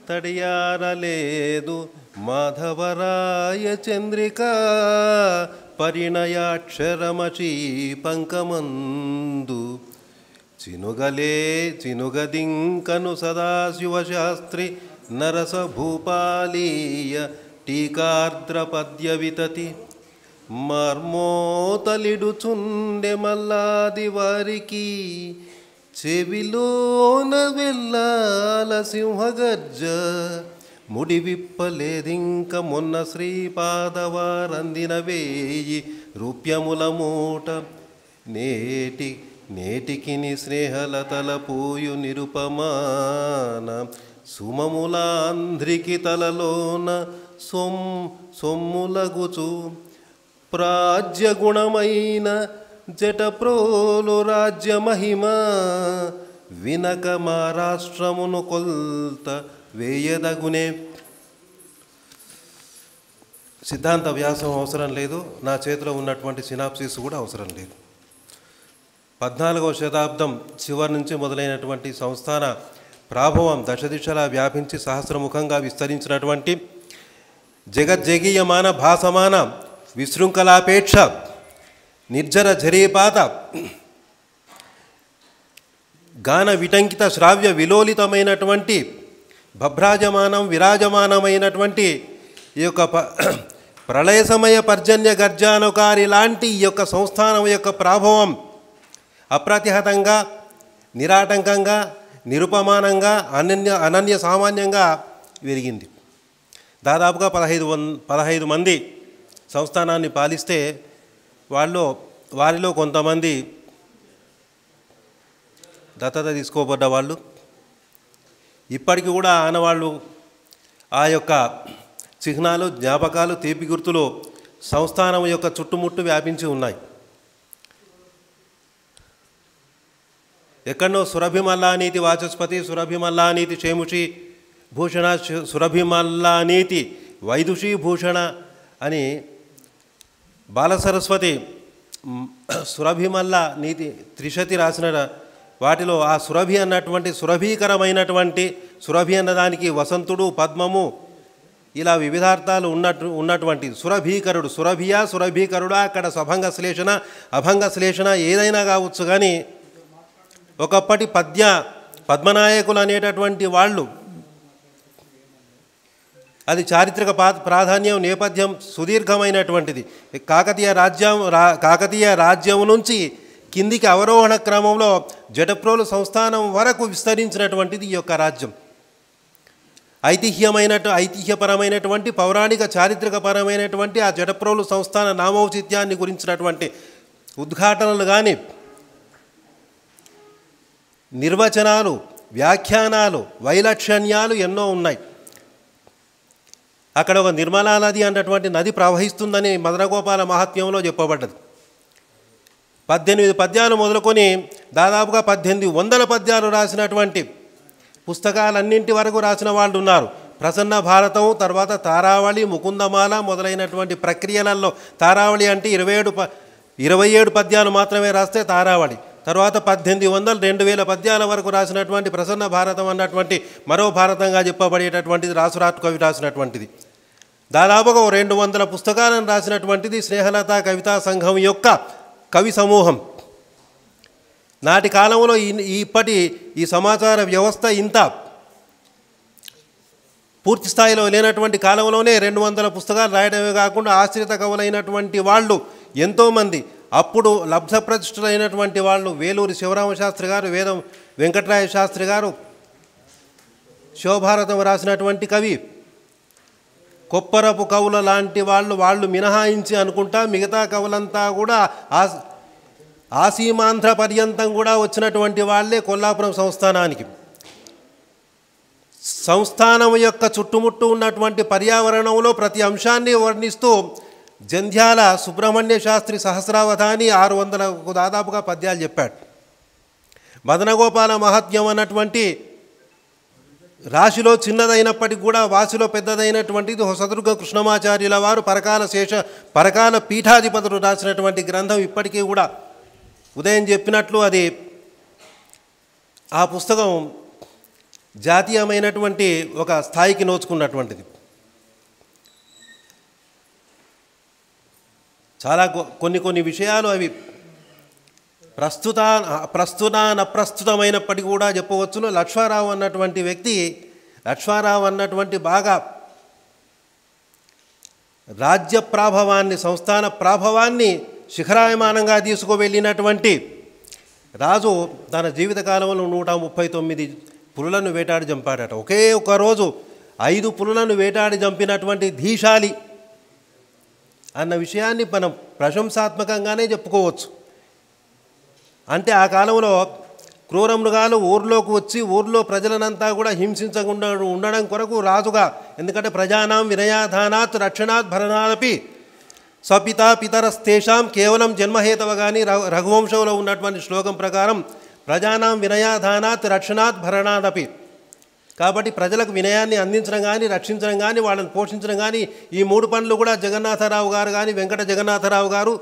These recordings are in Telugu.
తడియారలేదు మాధవరాయ చంద్రిక పరిణయాక్షరమచీ పంకమందు చినుగదింకను సదాశివశాస్త్రి నరసభూపాలీయ టీకార్ద్రపద్య వితతి మర్మోతలిడుచుండె మల్లాది వారికి చెవిలోన వెళ్ళాల సింహగర్జ ముడి విప్పలేదింక మొన్న శ్రీపాదవారందిన వేయి రూప్యముల మూట నేటికిని స్నేహలతల పూయు నిరుపమాన సుమములాంధ్రికి తలలోన సొమ్ములగుచు ప్రాజ్యగుణమైన జటప్రోలు రాజ్యమహిమ వినక మా రాష్ట్రమును కొల్త వేయదగునే. సిద్ధాంత వ్యాసం అవసరం లేదు, నా చేతిలో ఉన్నటువంటి సినాప్సిస్ కూడా అవసరం లేదు. 14వ శతాబ్దం చివరి నుంచి మొదలైనటువంటి సంస్థాన ప్రాభవం దశదిశలా వ్యాపించి సహస్రముఖంగా విస్తరించినటువంటి జగజ్జగీయమాన భాసమాన విశృంఖలాపేక్ష నిర్జర ఝరీపాత గాన విటంకిత శ్రావ్య విలోలితమైనటువంటి భభ్రాజమానం విరాజమానమైనటువంటి ఈ యొక్క ప్రళయ సమయ పర్జన్య గర్జానుకారి లాంటి ఈ యొక్క సంస్థానం యొక్క ప్రాభవం అప్రతిహతంగా నిరాటంకంగా నిరుపమానంగా అనన్య సామాన్యంగా పెరిగింది. దాదాపుగా 15 మంది సంస్థానాన్ని పాలిస్తే వారిలో కొంతమంది దత్తత తీసుకోబడ్డ వాళ్ళు, ఇప్పటికీ కూడా ఆనవాళ్ళు ఆ యొక్క చిహ్నాలు జ్ఞాపకాలు తీపి గుర్తులు సంస్థానం యొక్క చుట్టుముట్టు వ్యాపించి ఉన్నాయి. ఎక్కడో సురభిమల్లానీతి వాచస్పతి, సురభిమల్లానీతి చేముషి భూషణ, సురభిమల్లానీతి వైదుషీ భూషణ అని బాలసరస్వతి సురభిమల్ల నీతి త్రిశతి రాసిన వాటిలో ఆ సురభి అన్నటువంటి సురభీకరమైనటువంటి సురభి అన్నదానికి వసంతుడు పద్మము ఇలా వివిధార్థాలు ఉన్నటువంటి సురభీకరుడు, సురభియా సురభీకరుడా, అక్కడ సభంగ శ్లేషణ అభంగ శ్లేషణ ఏదైనా కావచ్చు. కానీ ఒకప్పటి పద్మనాయకులు అనేటటువంటి వాళ్ళు అది చారిత్రక ప్రాధాన్యం నేపథ్యం సుదీర్ఘమైనటువంటిది. కాకతీయ రాజ్యం నుంచి కిందికి అవరోహణ క్రమంలో జటప్రోలు సంస్థానం వరకు విస్తరించినటువంటిది ఈ యొక్క రాజ్యం. ఐతిహ్యపరమైనటువంటి పౌరాణిక చారిత్రకపరమైనటువంటి ఆ జటప్రోలు సంస్థాన నామౌచిత్యాన్ని గురించినటువంటి ఉద్ఘాటనలు కానీ, నిర్వచనాలు, వ్యాఖ్యానాలు, వైలక్షణ్యాలు ఎన్నో ఉన్నాయి. అక్కడ ఒక నిర్మలా నది అన్నటువంటి నది ప్రవహిస్తుందని మదనగోపాల మహాత్మ్యంలో చెప్పబడ్డది. 18 పద్యాలు మొదలుకొని దాదాపుగా 1800 పద్యాలు రాసినటువంటి పుస్తకాలన్నింటి వరకు రాసిన వాళ్ళు ఉన్నారు. ప్రసన్న భారతం, తర్వాత తారావళి, ముకుందమాల మొదలైనటువంటి ప్రక్రియలలో తారావళి అంటే 27 పద్యాలు మాత్రమే రాస్తే తారావళి. తర్వాత 1800 2000 పద్యాల వరకు రాసినటువంటి ప్రసన్న భారతం అన్నటువంటి మరో భారతంగా చెప్పబడేటటువంటిది రాసురాట్ కవి రాసినటువంటిది. దాదాపుగా 200 పుస్తకాలను రాసినటువంటిది స్నేహలత కవితా సంఘం యొక్క కవి సమూహం. నాటి కాలంలో ఈ సమాచార వ్యవస్థ ఇంత పూర్తి స్థాయిలో లేనటువంటి కాలంలోనే 200 పుస్తకాలు రాయడమే కాకుండా ఆశ్రిత కవులైనటువంటి వాళ్ళు ఎంతోమంది, అప్పుడు లబ్ధప్రతిష్ఠులైనటువంటి వాళ్ళు వేలూరి శివరామశాస్త్రి గారు, వేదం వెంకటరాయ శాస్త్రి గారు, శివభారతం రాసినటువంటి కవి, కొప్పరపు కవుల లాంటి వాళ్ళు మినహాయించి అనుకుంటా మిగతా కవులంతా కూడా ఆసీమాంధ్ర పర్యంతం కూడా వచ్చినటువంటి వాళ్ళే కొల్లాపురం సంస్థానానికి. సంస్థానం యొక్క చుట్టుముట్టు ఉన్నటువంటి పర్యావరణంలో ప్రతి అంశాన్ని వర్ణిస్తూ జంధ్యాల సుబ్రహ్మణ్య శాస్త్రి సహస్రావధాని 600 దాదాపుగా పద్యాలు చెప్పాడు. మదనగోపాల మహాత్మ్యం అన్నటువంటి రాశిలో చిన్నదైనప్పటికీ కూడా వాసిలో పెద్దదైనటువంటిది హొసదుర్గ కృష్ణమాచార్యుల వారు పరకాల పీఠాధిపతులు రాసినటువంటి గ్రంథం. ఇప్పటికీ కూడా ఉదయం చెప్పినట్లు అది ఆ పుస్తకం జాతీయమైనటువంటి ఒక స్థాయికి నోచుకున్నటువంటిది. చాలా కొన్ని విషయాలు అవి అప్రస్తుతమైనప్పటికీ కూడా చెప్పవచ్చును. లక్ష్మారావు అన్నటువంటి బాగా రాజ్య ప్రాభవాన్ని, సంస్థాన ప్రాభవాన్ని శిఖరాయమానంగా తీసుకువెళ్ళినటువంటి రాజు తన జీవితకాలంలో 139 పులులను వేటాడి చంపాడట. ఒకే ఒక రోజు 5 పులులను వేటాడి చంపినటువంటి ధీశాలి అన్న విషయాన్ని మనం ప్రశంసాత్మకంగానే చెప్పుకోవచ్చు. అంటే ఆ కాలంలో క్రూర మృగాలు ఊర్లోకి వచ్చి ఊర్లో ప్రజలనంతా కూడా హింసించకుండా ఉండడం కొరకు రాజుగా, ఎందుకంటే ప్రజానాం వినయాధానాత్ రక్షణాత్ భరణాదపి స్వపితా పితరస్తేషాం కేవలం జన్మహేతవ. కానీ రఘువంశంలో ఉన్నటువంటి శ్లోకం ప్రకారం ప్రజానాం వినయాధానాత్ రక్షణాత్ భరణాదపి, కాబట్టి ప్రజలకు వినయాన్ని అందించడం కానీ, రక్షించడం కానీ, వాళ్ళని పోషించడం కానీ, ఈ 3 పనులు కూడా జగన్నాథరావు గారు కానీ, వెంకట జగన్నాథరావు గారు,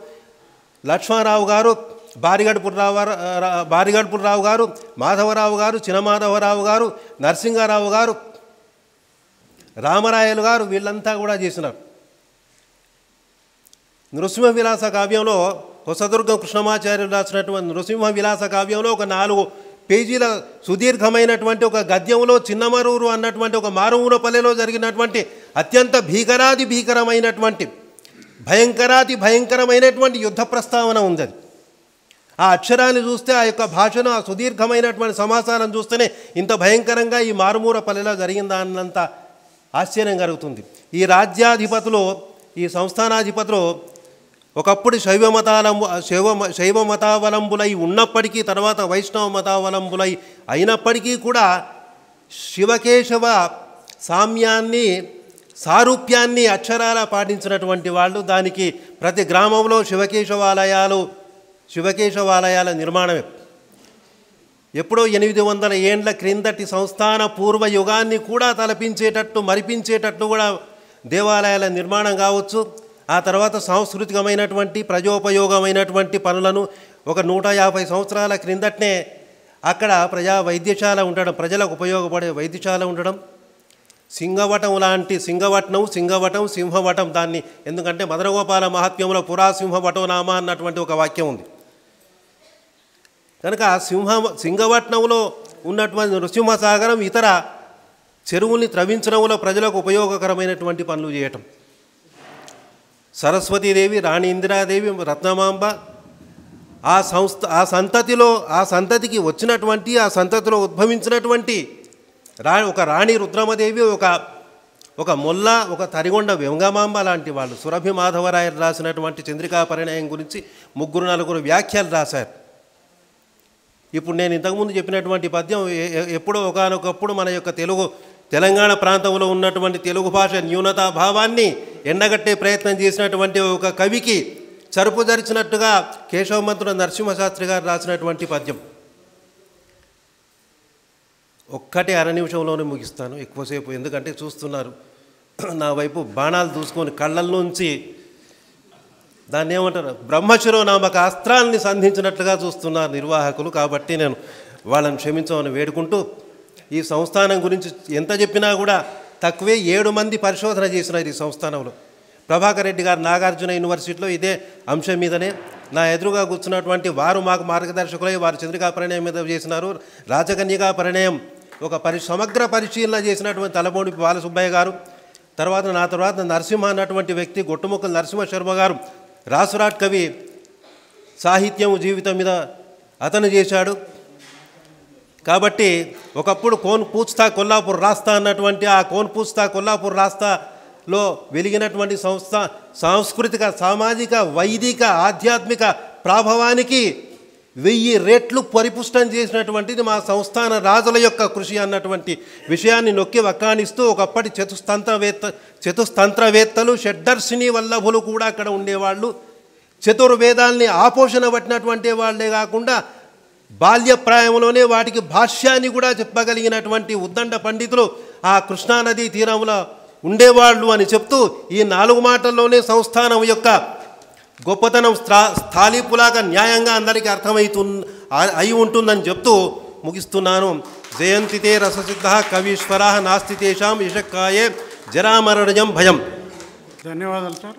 లక్ష్మారావు గారు, బారిగడ్పురరావు గారు, మాధవరావు గారు, చినమాధవరావు గారు, నరసింహారావు గారు, రామరాయలు గారు, వీళ్ళంతా కూడా చేసినారు. నృసింహ విలాస కావ్యంలో హొసదుర్గం కృష్ణమాచార్యులు రాసినటువంటి నృసింహ విలాస కావ్యంలో ఒక 4 పేజీల సుదీర్ఘమైనటువంటి ఒక గద్యంలో చిన్నమరూరు అన్నటువంటి ఒక మారుమూల పల్లెలో జరిగినటువంటి అత్యంత భీకరమైనటువంటి భయంకరమైనటువంటి యుద్ధ ప్రస్తావన ఉంది. ఆ అక్షరాన్ని చూస్తే, ఆ యొక్క భాషను, ఆ సుదీర్ఘమైనటువంటి సమాచారం చూస్తేనే ఇంత భయంకరంగా ఈ మారుమూల పల్లెలో జరిగిందా అన్నంత ఆశ్చర్యం కలుగుతుంది. ఈ రాజ్యాధిపతులు, ఈ సంస్థానాధిపతులు ఒకప్పుడు శైవ మతావలంబులై ఉన్నప్పటికీ, తర్వాత వైష్ణవ మతావలంబులై అయినప్పటికీ కూడా శివకేశవ సారూప్యాన్ని అక్షరాల పాటించినటువంటి వాళ్ళు. దానికి ప్రతి గ్రామంలో శివకేశవాలయాల నిర్మాణమే. ఎప్పుడో 800 ఏండ్ల క్రిందటి సంస్థాన పూర్వ యుగాన్ని కూడా తలపించేటట్టు, మరిపించేటట్టు కూడా దేవాలయాల నిర్మాణం కావచ్చు. ఆ తర్వాత సాంస్కృతికమైనటువంటి ప్రజోపయోగమైనటువంటి పనులను ఒక 150 సంవత్సరాల క్రిందటనే అక్కడ ప్రజా వైద్యశాల ఉండడం, ప్రజలకు ఉపయోగపడే వైద్యశాల ఉండడం, సింహవటం దాన్ని, ఎందుకంటే మదనగోపాల మహాత్మ్యంలో పురాసింహవటో నామ అన్నటువంటి ఒక వాక్యం ఉంది కనుక సింగవట్నంలో ఉన్నటువంటి నృసింహసాగరం ఇతర చెరువుల్ని త్రవించడంలో ప్రజలకు ఉపయోగకరమైనటువంటి పనులు చేయటం. సరస్వతీదేవి, రాణి ఇందిరాదేవి, రత్నమాంబ, ఆ సంతతికి వచ్చినటువంటి, ఆ సంతతిలో ఉద్భవించినటువంటి ఒక రాణి రుద్రమదేవి, ఒక మొల్ల, ఒక తరిగొండ వెంగమాంబ లాంటి వాళ్ళు. సురభి మాధవరాయలు రాసినటువంటి చంద్రికా పరిణయం గురించి 3-4 వ్యాఖ్యలు రాశారు. ఇప్పుడు నేను ఇంతకుముందు చెప్పినటువంటి పద్యం ఎప్పుడో ఒకానొకప్పుడు మన యొక్క తెలంగాణ ప్రాంతంలో ఉన్నటువంటి తెలుగు భాష న్యూనతాభావాన్ని ఎండగట్టే ప్రయత్నం చేసినటువంటి ఒక కవికి చరుపుజరిచినట్టుగా కేశవమంతుడు నరసింహశాస్త్రి గారు రాసినటువంటి పద్యం. ఒక్కటే 1/2 నిమిషంలోనే ముగిస్తాను, ఎక్కువసేపు ఎందుకంటే చూస్తున్నారు నా వైపు బాణాలు దూసుకొని కళ్ళల్లోంచి దాన్ని ఏమంటారు, బ్రహ్మశిరో నామక అస్త్రాలని సంధించినట్లుగా చూస్తున్నారు నిర్వాహకులు. కాబట్టి నేను వాళ్ళని క్షమించమని వేడుకుంటూ, ఈ సంస్థానం గురించి ఎంత చెప్పినా కూడా తక్కువే. 7 మంది పరిశోధన చేసినారు ఈ సంస్థానంలో. ప్రభాకర్ రెడ్డి గారు నాగార్జున యూనివర్సిటీలో ఇదే అంశం మీదనే నా ఎదురుగా కూర్చున్నటువంటి వారు మాకు మార్గదర్శకులై వారు చంద్రికా పరిణయం మీద చేసినారు. రాజకన్యకా పరిణయం ఒక సమగ్ర పరిశీలన చేసినటువంటి తలబోడి బాలసుబ్బయ్య గారు, తర్వాత నా తర్వాత నరసింహ అన్నటువంటి వ్యక్తి, గొట్టుముక్కల నరసింహ శర్మ గారు, రాసురాట్ కవి సాహిత్యం జీవితం మీద అతను చేశాడు. కాబట్టి ఒకప్పుడు కోన్ పూచ్తా కొల్లాపూర్ రాస్తా అన్నటువంటి ఆ కోన్ పూచ్తా కొల్లాపూర్ రాస్తాలో వెలిగినటువంటి సాంస్కృతిక, సామాజిక, వైదిక, ఆధ్యాత్మిక ప్రాభవానికి 1000 రెట్లు పరిపుష్టం చేసినటువంటిది మా సంస్థాన రాజుల యొక్క కృషి అన్నటువంటి విషయాన్ని నొక్కి వక్కానిస్తూ, ఒకప్పటి చతుస్తంత్రవేత్తలు, షడ్దర్శిని వల్లభులు కూడా అక్కడ ఉండేవాళ్ళు. చతుర్వేదాల్ని ఆపోషణ పట్టినటువంటి వాళ్ళే కాకుండా బాల్యప్రాయంలోనే వాటికి భాష్యాన్ని కూడా చెప్పగలిగినటువంటి ఉద్దండ పండితులు ఆ కృష్ణానదీ తీరంలో ఉండేవాళ్ళు అని చెప్తూ, ఈ 4 మాటల్లోనే సంస్థానం యొక్క గొప్పతనం స్థాళీపులాగా న్యాయంగా అందరికీ అయి ఉంటుందని చెప్తూ ముగిస్తున్నాను. జయంతి తే రససిద్ధః కవీశ్వరాः నాస్తి తేషాం ఇషక్కాయే జరామరణజం భయం. ధన్యవాదాలు సార్.